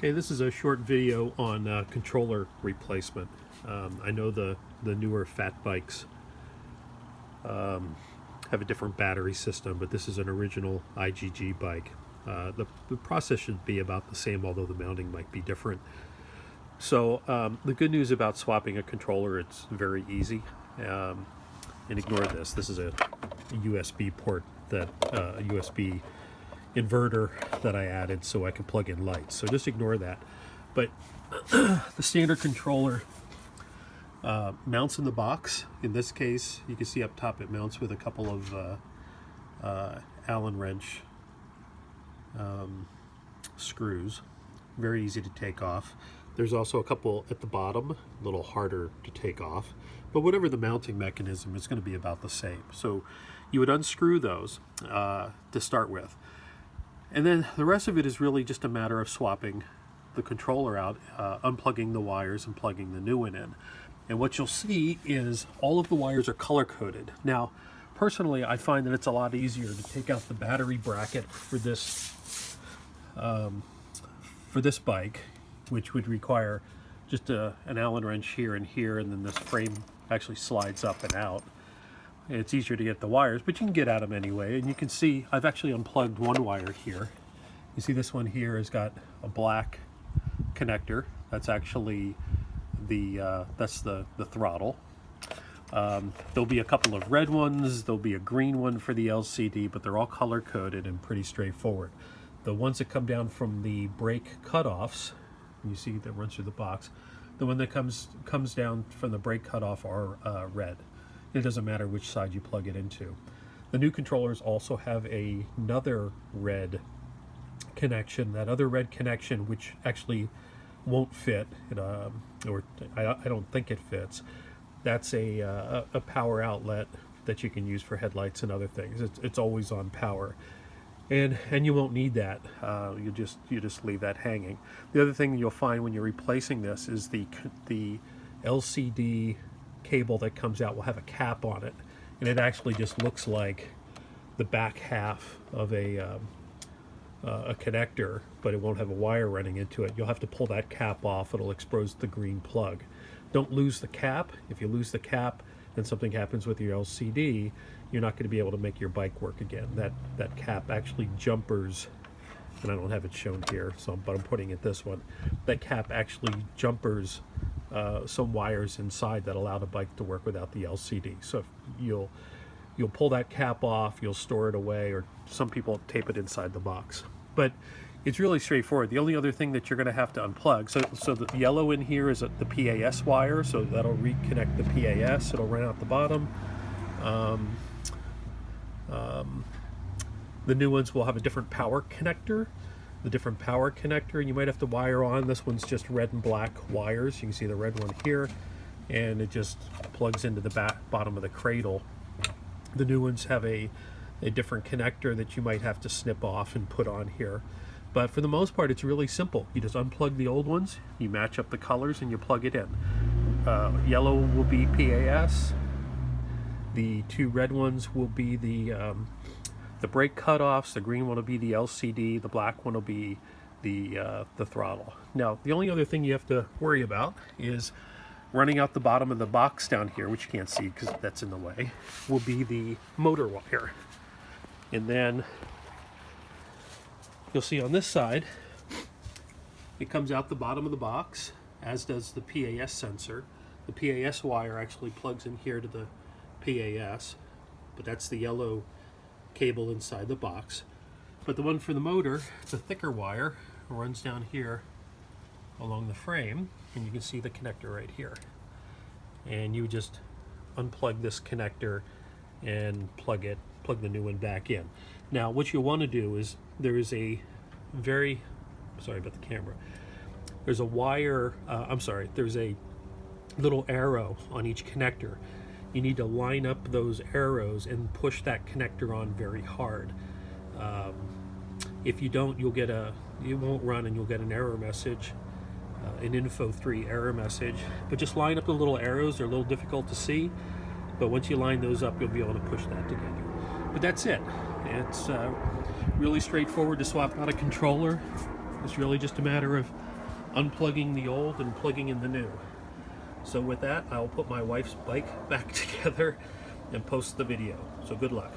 Okay, this is a short video on controller replacement. I know the newer fat bikes have a different battery system, but this is an original IGG bike. The process should be about the same, although the mounting might be different. So the good news about swapping a controller, it's very easy. And ignore this. This is a USB port, that a USB inverter that I added so I can plug in lights. So just ignore that. But the standard controller mounts in the box. In this case, you can see up top it mounts with a couple of Allen wrench screws. Very easy to take off. There's also a couple at the bottom, a little harder to take off. But whatever the mounting mechanism, is going to be about the same. So you would unscrew those to start with. And then the rest of it is really just a matter of swapping the controller out, unplugging the wires and plugging the new one in. And what you'll see is all of the wires are color-coded. Now, personally, I find that it's a lot easier to take out the battery bracket for this bike, which would require just an Allen wrench here, and then this frame actually slides up and out. It's easier to get the wires, but you can get at them anyway. And you can see I've actually unplugged one wire here. You see this one here has got a black connector. That's actually that's the throttle. There'll be a couple of red ones. There'll be a green one for the LCD, but they're all color coded and pretty straightforward. The ones that come down from the brake cutoffs, you see that runs through the box. The one that comes down from the brake cutoff are red. It doesn't matter which side you plug it into. The new controllers also have another red connection. That other red connection, which actually won't fit, or I don't think it fits. That's a power outlet that you can use for headlights and other things. It's always on power, and you won't need that. You just leave that hanging. The other thing you'll find when you're replacing this is the LCD cable that comes out will have a cap on it, and it actually just looks like the back half of a connector, but it won't have a wire running into it. You'll have to pull that cap off. It'll expose the green plug. Don't lose the cap. If you lose the cap and something happens with your LCD, you're not going to be able to make your bike work again. That cap actually jumpers, and I don't have it shown here, but I'm putting it this one. That cap actually jumpers some wires inside that allow the bike to work without the LCD. So you'll pull that cap off, you'll store it away, or some people tape it inside the box. But it's really straightforward. The only other thing that you're going to have to unplug, so the yellow in here is the PAS wire, so that'll reconnect the PAS. It'll run out the bottom. The new ones will have a different power connector. The different power connector you might have to wire on. This one's just red and black wires. You can see the red one here, and it just plugs into the bottom of the cradle. The new ones have a different connector that you might have to snip off and put on here. But for the most part, it's really simple. You just unplug the old ones, you match up the colors, and you plug it in. Yellow will be PAS. The two red ones will be the brake cutoffs. The green one will be the LCD. The black one will be the throttle. Now, the only other thing you have to worry about is running out the bottom of the box down here, which you can't see because that's in the way, will be the motor wire. And then you'll see on this side, it comes out the bottom of the box, as does the PAS sensor. The PAS wire actually plugs in here to the PAS, but that's the yellow cable inside the box. But the one for the motor, it's a thicker wire. It runs down here along the frame, and you can see the connector right here. And you just unplug this connector and plug the new one back in. Now, what you'll want to do is there's a sorry about the camera. There's a wire. There's a little arrow on each connector. You need to line up those arrows and push that connector on very hard. If you don't, it won't run, and you'll get an error message, an info 3 error message. But just line up the little arrows. They're a little difficult to see, but once you line those up, you'll be able to push that together. But that's it. It's really straightforward to swap out a controller. It's really just a matter of unplugging the old and plugging in the new. So with that, I'll put my wife's bike back together and post the video. So good luck.